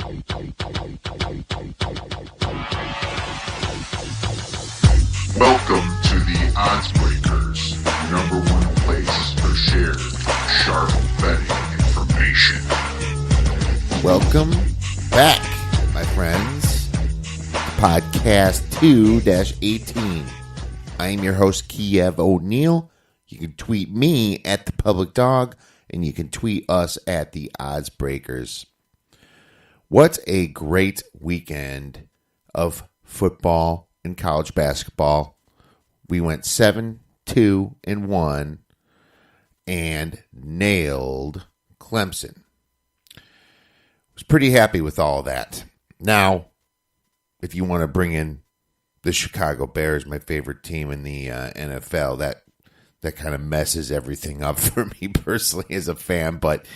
Welcome to the Odds Breakers, number one place for shared, sharp betting information. Welcome back, my friends, to Podcast 2-18. I am your host, Kiev O'Neil. You can tweet me at The Public Dog, and you can tweet us at The Odds Breakers. What a great weekend of football and college basketball. We went 7-2-1 and nailed Clemson. Was pretty happy with all that. Now, if you want to bring in the Chicago Bears, my favorite team in the NFL, that kind of messes everything up for me personally as a fan, but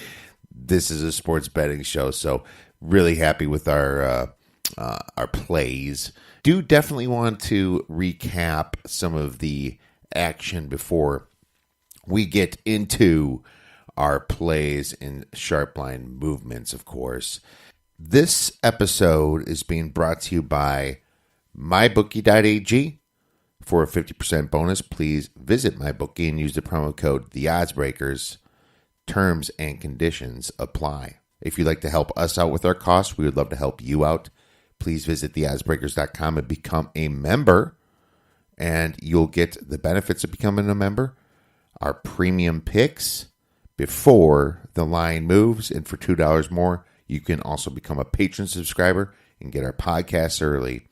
this is a sports betting show, so really happy with our plays. Do definitely want to recap some of the action before we get into our plays and sharp line movements, of course. This episode is being brought to you by mybookie.ag. For a 50% bonus, please visit MyBookie and use the promo code TheOddsBreakers. Terms and conditions apply. If you'd like to help us out with our costs, we would love to help you out. Please visit theoddsbreakers.com and become a member, and you'll get the benefits of becoming a member. Our premium picks before the line moves, and for $2 more, you can also become a patron subscriber and get our podcasts early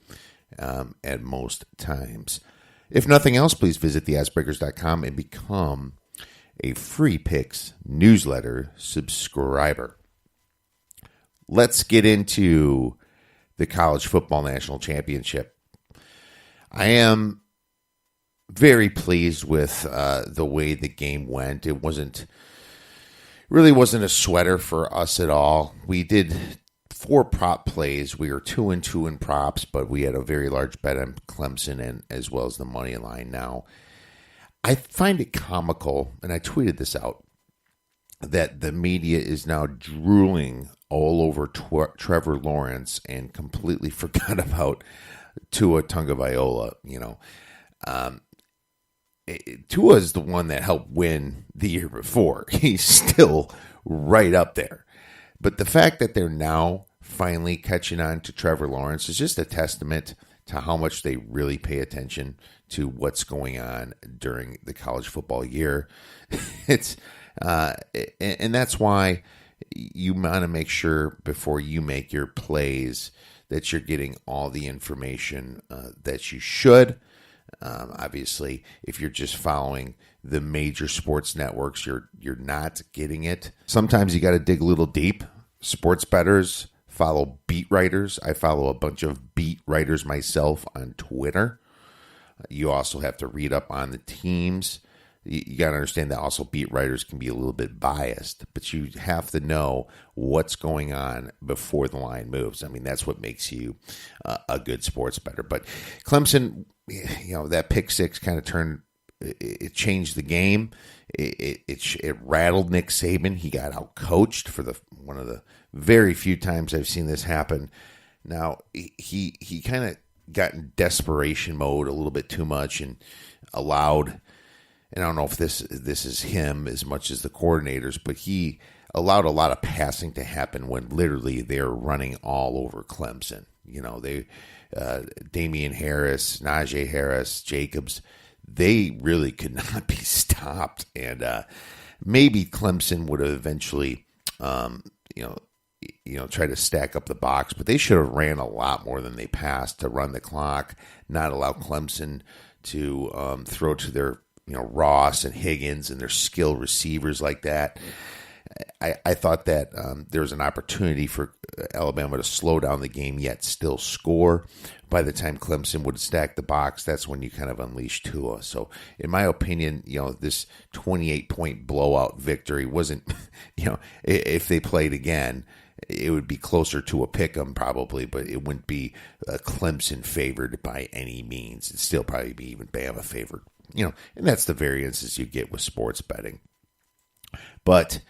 at most times. If nothing else, please visit theoddsbreakers.com and become a free picks newsletter subscriber. Let's get into the College Football National Championship. I am very pleased with the way the game went. It really wasn't a sweater for us at all. We did 4 prop plays. We were 2-2 in props, but we had a very large bet on Clemson and as well as the money line. Now, I find it comical, and I tweeted this out, that the media is now drooling all over Trevor Lawrence and completely forgot about Tua Tagovailoa. Tua is the one that helped win the year before. He's still right up there. But the fact that they're now finally catching on to Trevor Lawrence is just a testament to how much they really pay attention to what's going on during the college football year. And that's why you want to make sure before you make your plays that you're getting all the information that you should. Obviously, if you're just following the major sports networks, you're not getting it. Sometimes you got to dig a little deep. Sports bettors follow beat writers. I follow a bunch of beat writers myself on Twitter. You also have to read up on the teams. You got to understand that also beat writers can be a little bit biased, but you have to know what's going on before the line moves. I mean, that's what makes you a good sports bettor. But Clemson, that pick six kind of it changed the game. It rattled Nick Saban. He got out-coached for one of the very few times I've seen this happen. Now, he kind of got in desperation mode a little bit too much and allowed... And I don't know if this is him as much as the coordinators, but he allowed a lot of passing to happen when literally they're running all over Clemson. Damian Harris, Najee Harris, Jacobs, they really could not be stopped. And maybe Clemson would have eventually, tried to stack up the box, but they should have ran a lot more than they passed to run the clock, not allow Clemson to throw to their Ross and Higgins and their skilled receivers like that. I thought that there was an opportunity for Alabama to slow down the game yet still score. By the time Clemson would stack the box, that's when you kind of unleash Tua. So in my opinion, this 28-point blowout victory wasn't, if they played again, it would be closer to a pick'em probably, but it wouldn't be Clemson favored by any means. It'd still probably be even Bama favored. And that's the variances you get with sports betting. But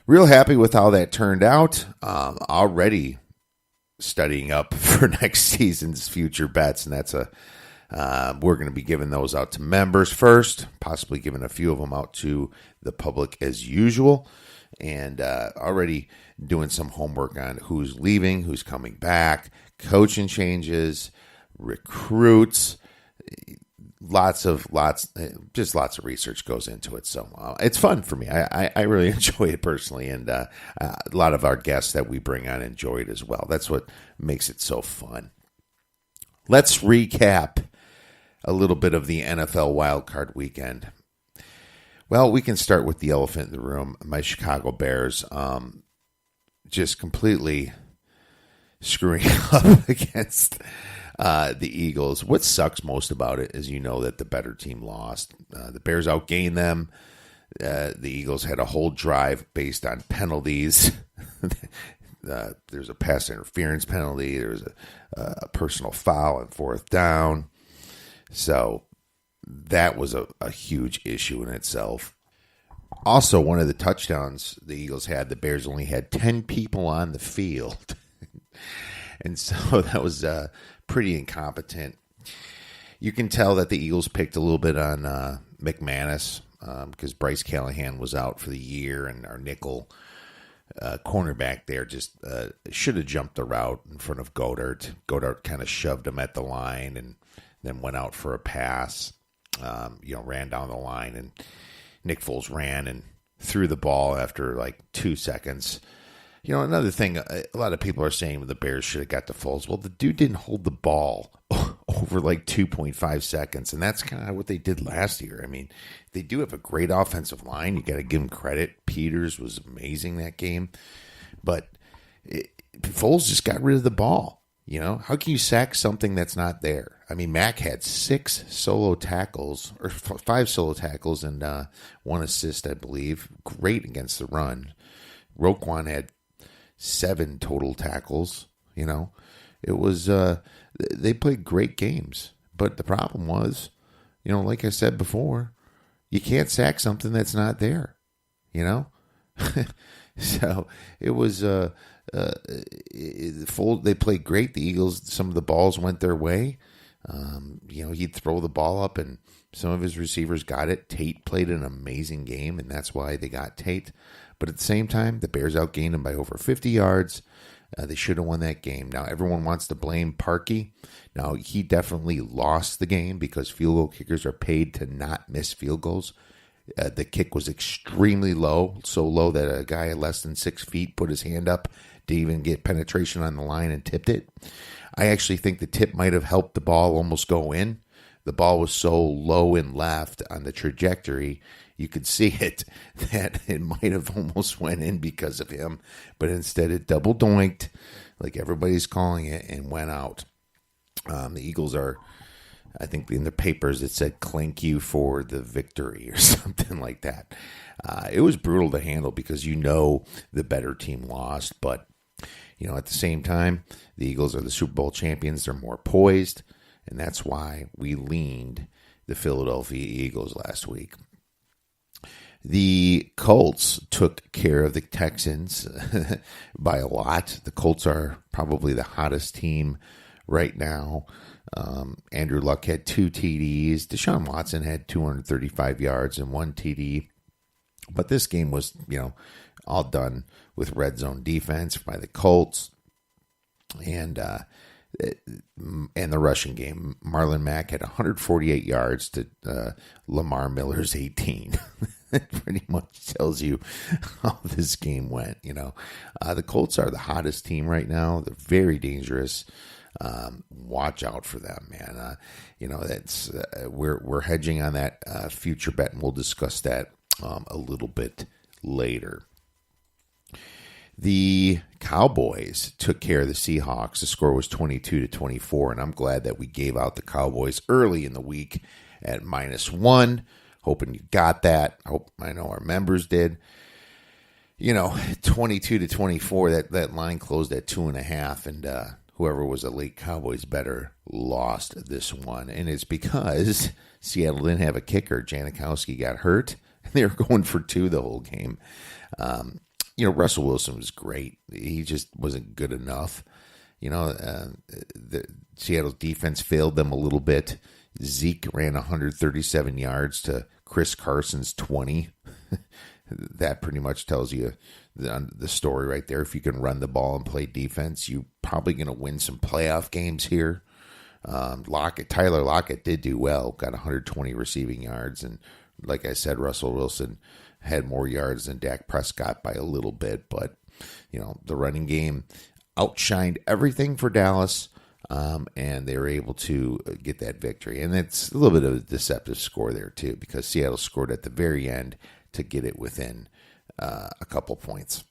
real happy with how that turned out. Already studying up for next season's future bets, and that's we're going to be giving those out to members first, possibly giving a few of them out to the public as usual, and already doing some homework on who's leaving, who's coming back, coaching changes, recruits. Lots of research goes into it. So it's fun for me. I really enjoy it personally. And a lot of our guests that we bring on enjoy it as well. That's what makes it so fun. Let's recap a little bit of the NFL Wildcard Weekend. Well, we can start with the elephant in the room. My Chicago Bears just completely screwing up against the Eagles. What sucks most about it is that the better team lost. The Bears outgained them. The Eagles had a whole drive based on penalties. There's a pass interference penalty. There's a personal foul on fourth down. So that was a huge issue in itself. Also, one of the touchdowns the Eagles had, the Bears only had 10 people on the field. And so that was pretty incompetent. You can tell that the Eagles picked a little bit on McManus because Bryce Callahan was out for the year, and our nickel cornerback there just should have jumped the route in front of Goddard. Goddard kind of shoved him at the line and then went out for a pass, ran down the line, and Nick Foles ran and threw the ball after like 2 seconds. Another thing, a lot of people are saying the Bears should have got to Foles. Well, the dude didn't hold the ball over like 2.5 seconds, and that's kind of what they did last year. I mean, they do have a great offensive line. You got to give them credit. Peters was amazing that game, but Foles just got rid of the ball. How can you sack something that's not there? I mean, Mack had 5 solo tackles, and 1 assist, I believe. Great against the run. Roquan had 7 total tackles. It was they played great games, but the problem was, like I said before, you can't sack something that's not there. So it was they played great. The Eagles, some of the balls went their way. He'd throw the ball up, and some of his receivers got it. Tate played an amazing game, and that's why they got Tate. But at the same time, the Bears outgained him by over 50 yards. They should have won that game. Now, everyone wants to blame Parkey. Now, he definitely lost the game because field goal kickers are paid to not miss field goals. The kick was extremely low, so low that a guy less than 6 feet put his hand up, didn't even get penetration on the line, and tipped it. I actually think the tip might have helped the ball almost go in. The ball was so low and left on the trajectory, you could see it, that it might have almost went in because of him. But instead it double doinked, like everybody's calling it, and went out. The Eagles are, I think in the papers it said, clink you for the victory or something like that. It was brutal to handle because the better team lost. But, at the same time, the Eagles are the Super Bowl champions. They're more poised. And that's why we leaned the Philadelphia Eagles last week. The Colts took care of the Texans by a lot. The Colts are probably the hottest team right now. Andrew Luck had 2 TDs. Deshaun Watson had 235 yards and 1 TD. But this game was, all done with red zone defense by the Colts. And the rushing game. Marlon Mack had 148 yards to Lamar Miller's 18. That pretty much tells you how this game went. The Colts are the hottest team right now. They're very dangerous. Watch out for them, man. That's we're hedging on that future bet, and we'll discuss that a little bit later. The Cowboys took care of the Seahawks. The score was 22-24, and I'm glad that we gave out the Cowboys early in the week at -1. Hoping you got that. I know our members did. 22-24, that line closed at 2.5, and whoever was a late Cowboys bettor lost this one. And it's because Seattle didn't have a kicker. Janikowski got hurt, and they were going for 2 the whole game. Russell Wilson was great. He just wasn't good enough. Seattle's defense failed them a little bit. Zeke ran 137 yards to Chris Carson's 20. That pretty much tells you the story right there. If you can run the ball and play defense, you're probably going to win some playoff games here. Tyler Lockett did do well, got 120 receiving yards. And like I said, Russell Wilson had more yards than Dak Prescott by a little bit. But, the running game outshined everything for Dallas. And they were able to get that victory. And it's a little bit of a deceptive score there, too, because Seattle scored at the very end to get it within a couple points.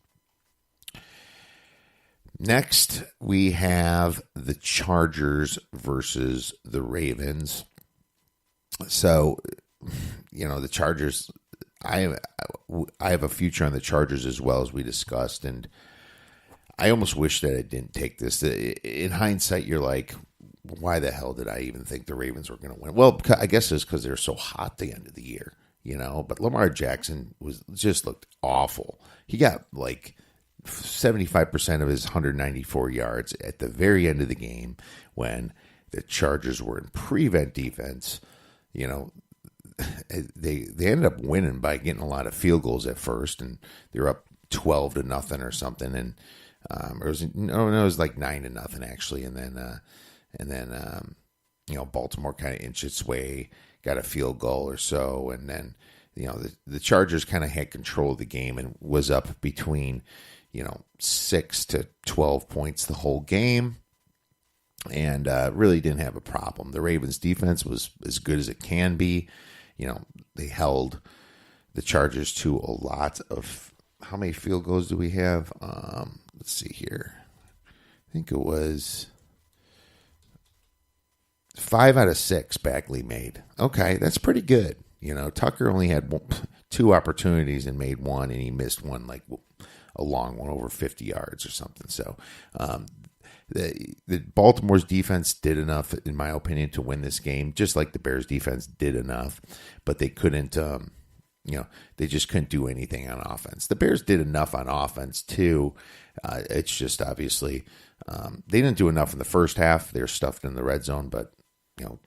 Next, we have the Chargers versus the Ravens. So, the Chargers, I have a future on the Chargers as well, as we discussed, and I almost wish that I didn't take this. In hindsight, you're like, why the hell did I even think the Ravens were going to win? Well, I guess it's because they're so hot the end of the year, But Lamar Jackson looked awful. He got like 75% of his 194 yards at the very end of the game when the Chargers were in prevent defense. They ended up winning by getting a lot of field goals at first, and they were up 12-0 or something, and it was like 9-0 actually, and then Baltimore kind of inched its way, got a field goal or so, and then the Chargers kind of had control of the game and was up between 6 to 12 points the whole game, and really didn't have a problem. The Ravens defense was as good as it can be. They held the Chargers to a lot of. How many field goals do we have? Let's see here. I think it was 5 out of 6 Bagley made. Okay, that's pretty good. Tucker only had 2 opportunities and made 1, and he missed one, like a long one over 50 yards or something. So the Baltimore's defense did enough, in my opinion, to win this game, just like the Bears' defense did enough, but they couldn't. They just couldn't do anything on offense. The Bears did enough on offense, too. It's just obviously they didn't do enough in the first half. They're stuffed in the red zone, but,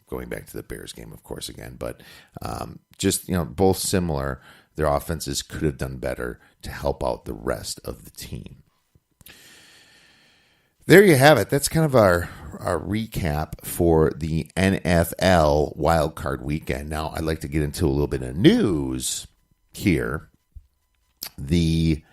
going back to the Bears game, of course, again. But both similar. Their offenses could have done better to help out the rest of the team. There you have it. That's kind of our recap for the NFL Wildcard Weekend. Now, I'd like to get into a little bit of news here. The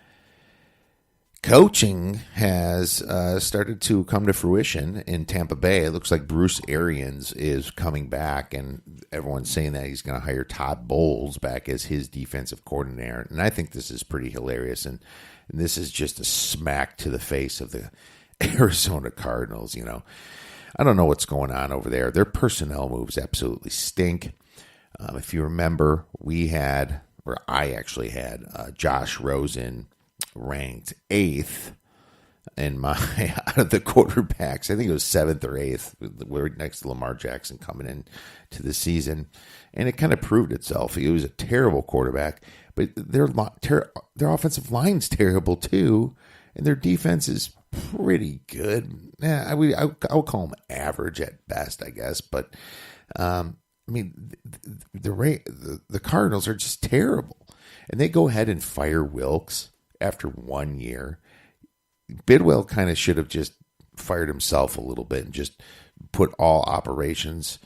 coaching has started to come to fruition in Tampa Bay. It looks like Bruce Arians is coming back, and everyone's saying that he's going to hire Todd Bowles back as his defensive coordinator. And I think this is pretty hilarious, and this is just a smack to the face of the Arizona Cardinals. I don't know what's going on over there. Their personnel moves absolutely stink. If you remember, I actually had Josh Rosen ranked 8th in my out of the quarterbacks. I think it was 7th or 8th. We're next to Lamar Jackson coming in to the season, and it kind of proved itself. He was a terrible quarterback, but their offensive line's terrible too, and their defense is pretty good. Yeah, I would call them average at best, I guess. But the Cardinals are just terrible, and they go ahead and fire Wilkes after 1 year. Bidwell kind of should have just fired himself a little bit and just put all operations,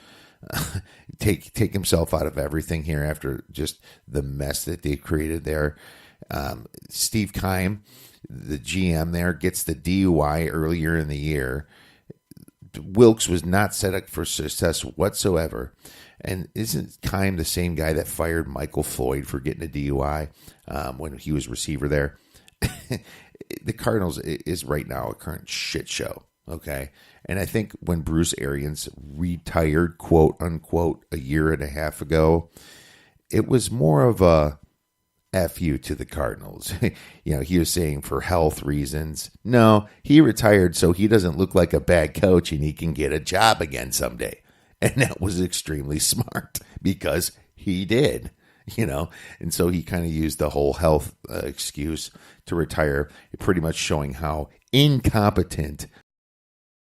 take himself out of everything here after just the mess that they created there. Steve Keim, the GM there, gets the DUI earlier in the year. Wilkes was not set up for success whatsoever. And isn't Keim the same guy that fired Michael Floyd for getting a DUI when he was receiver there? The Cardinals is right now a current shit show, okay? And I think when Bruce Arians retired, quote unquote, a year and a half ago, it was more of a F you to the Cardinals. He was saying for health reasons. No, he retired so he doesn't look like a bad coach and he can get a job again someday. And that was extremely smart because he did, and so he kind of used the whole health excuse to retire, pretty much showing how incompetent